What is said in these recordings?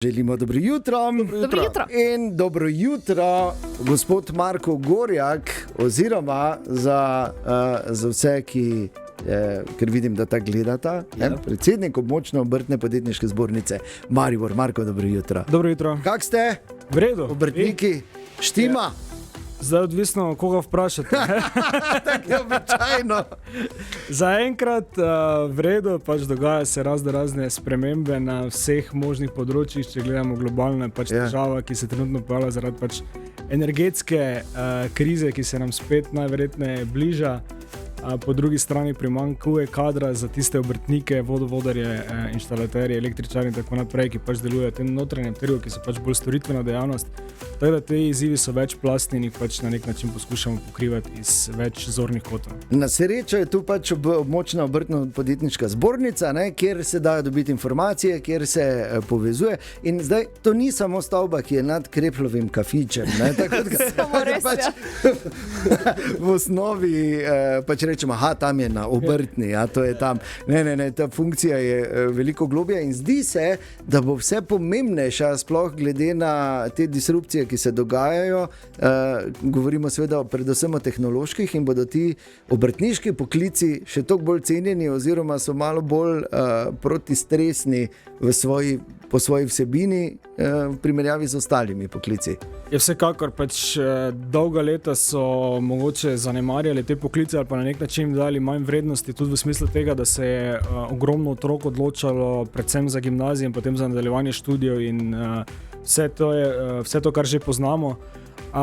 Želimo dobro jutro. Dobro jutro. In dobro jutro, gospod Marko Gorjak, oziroma za vse, ki, ker vidim, da ta gledata, predsednik območne obrtne podjetniške zbornice Maribor. Marko, dobro jutro. Dobro jutro. Kak ste? V redu. Obrtniki, štima? Zdaj odvisno, koga vprašate. Tako je običajno. Zaenkrat v redu, pač dogaja se razne spremembe na vseh možnih področjih, če gledamo globalno, pač težava, ki se trenutno pojavlja zaradi pač energetske krize, ki se nam spet najverjetneje bliža. Po drugi strani primanjkuje kadra za tiste obrtnike, vodovodarje, inštalaterje, električarje in tako naprej, ki pač delujejo v tem notranjem trgu, ki so pač bolj storitvena dejavnost. Tako da te izzivi so večplastni in jih pač na nek način poskušamo pokrivati iz več zornih kotov. Na srečo je tu pač območna obrtno-podjetniška zbornica, ne, kjer se dajo dobiti informacije, kjer se povezuje. In zdaj to ni samo stavba, ki je nad Kreplovim kafičem. Ne, tako da pač v osnovi pač rečemo, aha, tam je na obrtni, ja, to je tam. Ne, ta funkcija je veliko globja in zdi se, da bo vse pomembnejša, sploh glede na te disrupcije, ki se dogajajo. Govorimo seveda predvsem o tehnoloških in bodo ti obrtniški poklici še toliko bolj cenjeni oziroma so malo bolj protistresni po svoji vsebini v primerjavi z ostalimi poklici. Je vsekakor, pač dolga leta so mogoče zanemarjali te poklice ali pa na nek način dali manj vrednosti, tudi v smislu tega, da se je ogromno otrok odločalo predvsem za gimnazijo in potem za nadaljevanje študijev in vse to, kar že poznamo.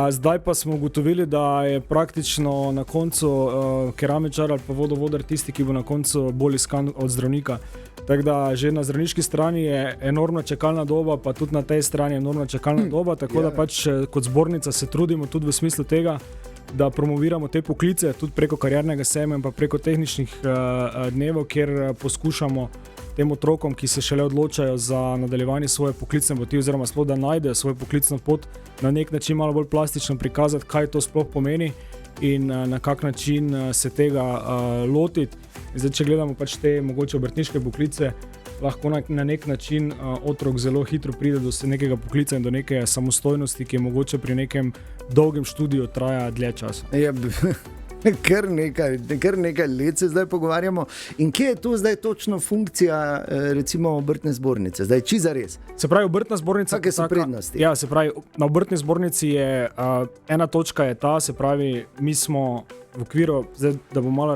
Zdaj pa smo ugotovili, da je praktično na koncu keramičar ali pa vodovodar tisti, ki bo na koncu bolj iskan od zdravnika. Tako da že na zdravniški strani je enormna čakalna doba, pa tudi na tej strani je enormna čakalna doba, tako da pač kot zbornica se trudimo tudi v smislu tega, da promoviramo te poklice tudi preko kariernega sejma in pa preko tehničnih dnevov, kjer poskušamo tem otrokom, ki se šele odločajo za nadaljevanje svoje poklicne poti oziroma sploh da najdejo svojo poklicno pot, na nek način malo bolj plastično prikazati, kaj to sploh pomeni in na kak način se tega lotiti. Zdaj, če gledamo pač te mogoče obrtniške poklice, lahko na nek način otrok zelo hitro pride do nekega poklica in do neke samostojnosti, ki je mogoče pri nekem dolgem študiju traja dlje časa. Kar nekaj let se zdaj pogovarjamo. In kje je tu zdaj točno funkcija recimo obrtne zbornice? Zdaj, či zares? Se pravi, obrtna zbornica... Kakve so prednosti? Ja, se pravi, na obrtni zbornici je ena točka je ta, se pravi, mi smo v okviru, zdaj, da bom malo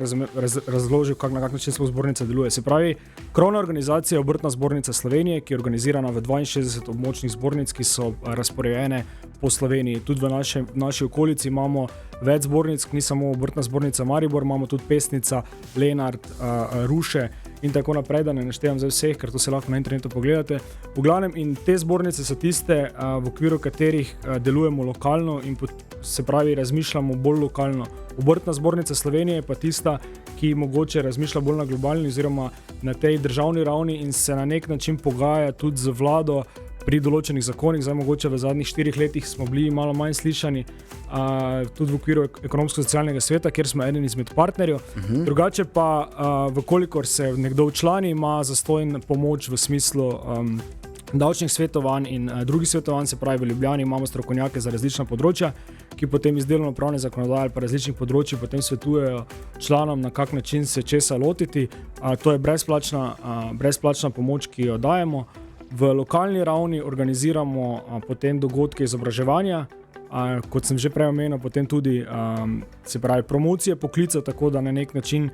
razložil, na kak način smo zbornica deluje. Se pravi, krovna organizacija je Obrtna zbornica Slovenije, ki je organizirana v 62 območnih zbornic, ki so razporejene po Sloveniji. Tudi v naši okolici imamo več zbornic, ni samo Obrtna zbornica Maribor, imamo tudi Pesnica, Lenart, Ruše in tako naprej, da ne naštevam za vseh, ker to se lahko na internetu pogledate. V glavnem, in te zbornice so tiste, v okviru katerih delujemo lokalno in se pravi, razmišljamo bolj lokalno. Obrtna zbornica Slovenije je pa tista, ki mogoče razmišlja bolj na globalni oziroma na tej državni ravni in se na nek način pogaja tudi z vlado pri določenih zakonih. Zdaj mogoče v zadnjih 4 letih smo bili malo manj slišani, tudi v okviru ekonomsko-socialnega sveta, kjer smo eden izmed partnerjev. Drugače pa, vkolikor se nekdo včlani, ima zastonj pomoč v smislu davčnih svetovanj in drugih svetovanj, se pravi v Ljubljani imamo strokovnjake za različna področja, ki potem iz delovnopravne zakonodaje ali pa različnih področij potem svetujejo članom, na kak način se česa lotiti. To je brezplačna pomoč, ki jo dajemo. V lokalni ravni organiziramo potem dogodke izobraževanja, kot sem že prej omenil, potem tudi se pravi promocije poklica, tako da na nek način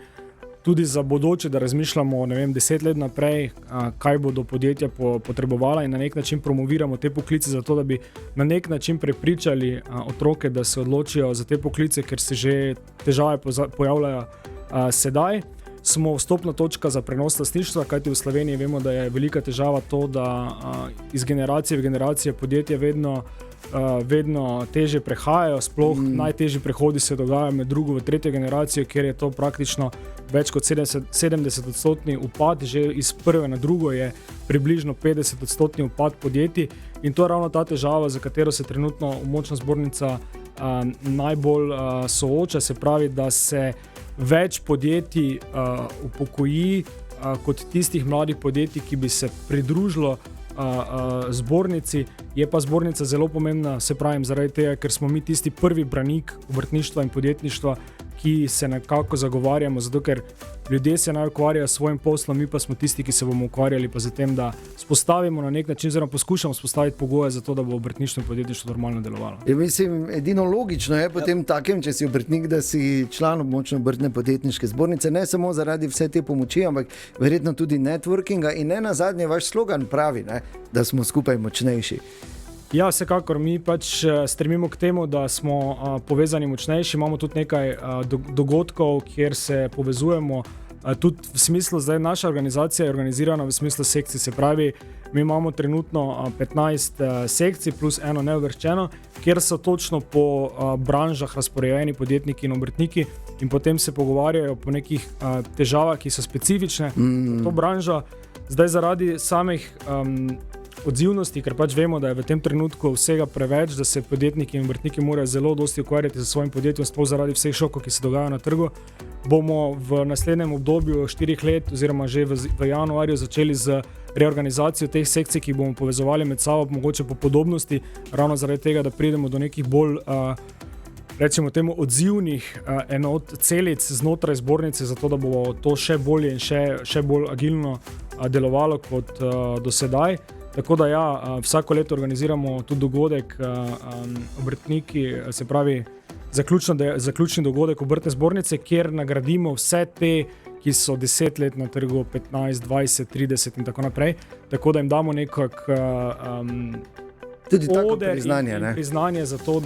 tudi za bodoče, da razmišljamo 10 let naprej, kaj bodo podjetja potrebovala in na nek način promoviramo te poklice, zato da bi na nek način prepričali otroke, da se odločijo za te poklice, ker se že težave pojavljajo sedaj. Smo vstopna točka za prenos lastništva, kajti v Sloveniji vemo, da je velika težava to, da iz generacije v generacijo podjetja vedno težje prehajajo, sploh najtežji prehodi se dogajajo med drugo v tretjo generacijo, kjer je to praktično več kot 70% upad, že iz prve na drugo je približno 50% upad podjetij in to je ravno ta težava, za katero se trenutno območna zbornica najbolj sooča, se pravi, da se več podjetij upokoji kot tistih mladih podjetij, ki bi se pridružilo zbornici, je pa zbornica zelo pomembna, se pravim, zaradi tega, ker smo mi tisti prvi branik obrtništva in podjetništva, ki se nekako zagovarjamo, zato ker ljudje se naj ukvarjajo s svojim poslom, mi pa smo tisti, ki se bomo ukvarjali pa z tem, da spostavimo na nek način, oziroma poskušamo spostaviti pogoje za to, da bo obrtništvo in podjetništvo normalno delovalo. Ja, mislim, edino logično je potem takem, če si obrtnik, da si član območne obrtne podjetniške zbornice, ne samo zaradi vse te pomoči, ampak verjetno tudi networkinga in ne nazadnje vaš slogan pravi, ne, da smo skupaj močnejši. Ja, vsekakor mi pač stremimo k temu, da smo povezani močnejši, imamo tudi nekaj dogodkov, kjer se povezujemo, tudi v smislu, zdaj naša organizacija je organizirana v smislu sekcij, se pravi, mi imamo trenutno 15 sekcij plus eno neuvrščeno, kjer so točno po branžah razporejeni podjetniki in obrtniki in potem se pogovarjajo po nekih težavah, ki so specifične za to branžo. Zdaj zaradi samih odzivnosti, ker pač vemo, da je v tem trenutku vsega preveč, da se podjetniki in obrtniki morajo zelo dosti ukvarjati s svojim podjetjem, sploh zaradi vseh šokov, ki se dogajajo na trgu, bomo v naslednjem obdobju 4 let oziroma že v januarju začeli z reorganizacijo teh sekcij, ki bomo povezovali med sabo, mogoče po podobnosti, ravno zaradi tega, da pridemo do nekih bolj rečemo temu odzivnih enot, celic znotraj zbornice, zato da bo to še bolje in še bolj agilno delovalo kot do sedaj. Tako da ja, vsako leto organiziramo tudi dogodek obrtniki, se pravi zaključni dogodek obrtne zbornice, kjer nagradimo vse te, ki so 10 let na trgu, 15, 20, 30 in tako naprej. Tako da jim damo nekak tudi tako priznanje, in priznanje za to,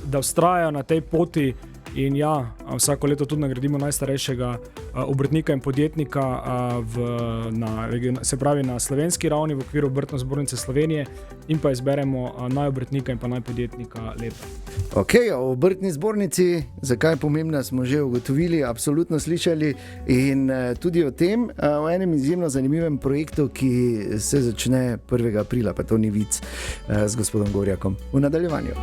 da vztrajajo na tej poti. In ja, vsako leto tudi nagradimo najstarejšega obrtnika in podjetnika se pravi na slovenski ravni v okviru Obrtne zbornice Slovenije in pa izberemo najobrtnika in pa najpodjetnika leta. Ok, o obrtni zbornici, zakaj je pomembna, smo že ugotovili, absolutno slišali in tudi o tem, o enem izjemno zanimivem projektu, ki se začne 1. aprila, pa to ni vic, z gospodom Gorjakom. V nadaljevanju.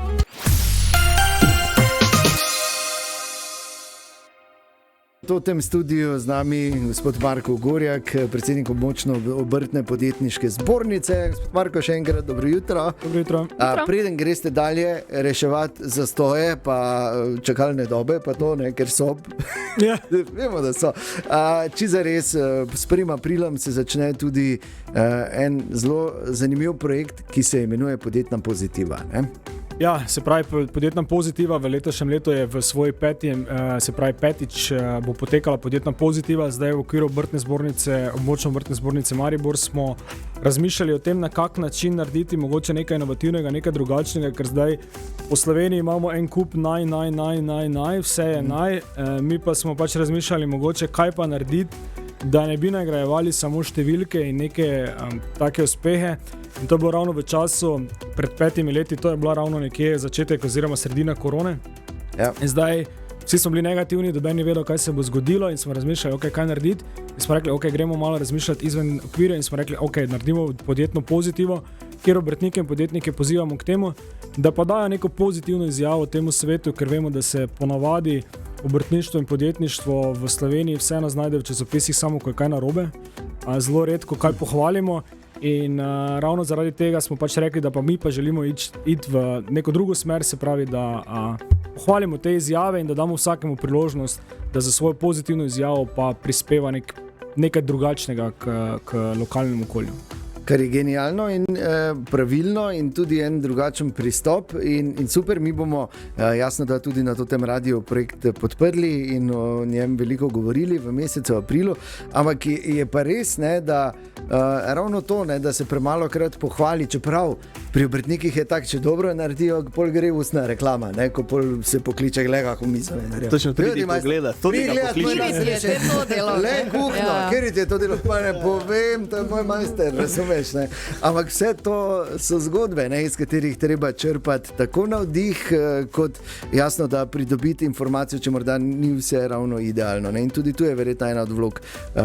V tem studiu z nami gospod Marko Gorjak, predsednik območne obrtne podjetniške zbornice. Gospod Marko, še enkrat dobro jutro. Dobro jutro. Preden greste dalje reševati zastoje, pa čakalne dobe, pa to, ne, ker so. Ja. Vemo, da so. Čisto res, s 1. aprilom se začne tudi en zelo zanimiv projekt, ki se imenuje Podjetna pozitiva, ne? Ja, se pravi, Podjetna pozitiva v letošnjem letu je v svoji petič bo potekala Podjetna pozitiva. Zdaj v okviru območne obrtne zbornice Maribor smo razmišljali o tem, na kak način narediti mogoče nekaj inovativnega, nekaj drugačnega, ker zdaj po Sloveniji imamo en kup vse je mi pa smo pač razmišljali mogoče kaj pa narediti, da ne bi nagrajevali samo številke in neke take uspehe. In to je bilo ravno v času pred 5 leti, to je bila ravno nekje začetek oziroma sredina korone. Ja. In zdaj vsi smo bili negativni, noben ni vedel, kaj se bo zgodilo in smo razmišljali, kaj narediti. In smo rekli, gremo malo razmišljati izven okvirja in smo rekli, naredimo podjetno pozitivo, kjer obrtnike in podjetnike pozivamo k temu, da pa dajo neko pozitivno izjavo temu svetu, ker vemo, da se ponavadi obrtništvo in podjetništvo v Sloveniji vseeno znajde v časopisih samo, ko je kaj narobe, zelo redko kaj pohvalimo. In ravno zaradi tega smo pač rekli, da pa mi pa želimo iti v neko drugo smer, se pravi, da pohvalimo te izjave in da damo vsakemu priložnost, da za svojo pozitivno izjavo pa prispeva nekaj drugačnega k lokalnemu okolju. Kar je genialno in pravilno in tudi en drugačen pristop in super, mi bomo jasno, da tudi na tem radiju projekt podprli in o njem veliko govorili v mesecu aprilu, ampak je pa res, ne, da ravno to, ne, da se premalo krat pohvali, čeprav pri obrtnikih je tako, če dobro naredijo, pol gre ustna reklama, ne, ko pol se pokliče, gledaj, kako mi smo. Točno, pridi pogledat, to ga pokliče. Le kuhno, kjer je to delo, pa ne povem, to je moj majster, razumeš, ne. Ampak vse to so zgodbe, ne, iz katerih treba črpati tako navdih, kot jasno, da pridobiti informacijo, če morda ni vse ravno idealno, ne. In tudi tu je verjetno ena od vlog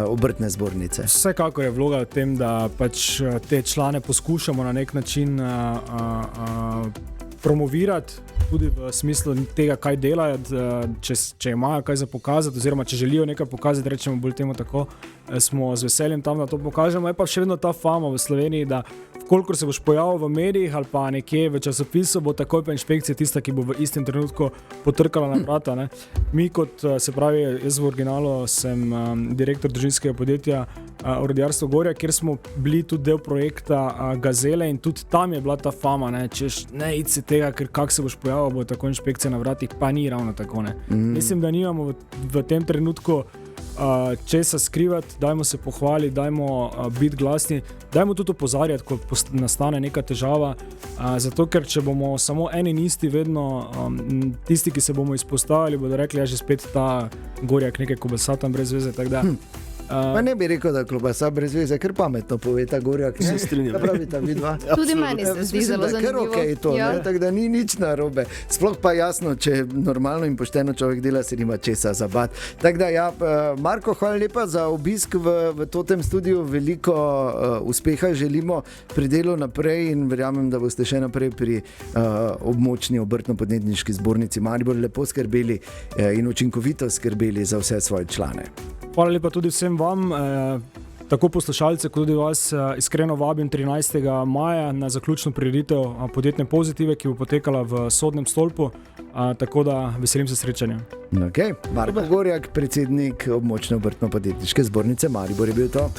obrtne zbornice. Vsekakor je vloga v tem, da pač te člane poskušamo na nek način promovirati, tudi v smislu tega, kaj delajo, če imajo kaj za pokazati, oziroma če želijo nekaj pokazati, rečemo bolj temu tako, smo z veseljem tam, da to pokažemo. Je pa še vedno ta fama v Sloveniji, da kolikor se boš pojavil v medijih ali pa nekje v časopisu, bo takoj pa inšpekcija tista, ki bo v istem trenutku potrkala na vrata. Ne. Mi kot, se pravi, jaz v originalu sem direktor družinskega podjetja Orodjarstvo Gorja, kjer smo bili tudi del projekta Gazele in tudi tam je bila ta fama, ne, češ ne id se tega, ker kak se boš pojavil, bo tako inšpekcija na vratih, pa ni ravno tako. Ne. Mislim, da nimamo v tem trenutku česa skrivati, dajmo se pohvaliti, dajmo biti glasni, dajmo tudi opozarjati, ko nastane neka težava, zato ker če bomo samo eni in isti vedno, tisti, ki se bomo izpostavili, bodo rekli, ja že spet ta Gorjak nekaj kobasa tam brez veze, tako da. Pa ne bi rekel, da je klobasa brez veze, ker pametno pove ta Gorjak. Se strinjam. Pravita vidva. Tudi meni se zdi zelo zanimivo. Okay to, ja. Tako da ni nič narobe. Sploh pa jasno, če normalno in pošteno človek dela, se nima česa zabati. Tako da ja, Marko, hvala lepa za obisk v tem studiu, veliko uspeha želimo pri delu naprej in verjamem, da boste še naprej pri območni obrtno-podjetniški zbornici Maribor lepo skrbeli in učinkovito skrbeli za vse svoje člane. Hvala lepa tudi vsem vam, tako poslušalce, kot tudi vas iskreno vabim 13. maja na zaključno prireditev Podjetne pozitive, ki bo potekala v Sodnem stolpu, tako da veselim se srečanja. Okay. Marko Gorjak, predsednik območne obrtno-podjetniške zbornice Maribor je bil to.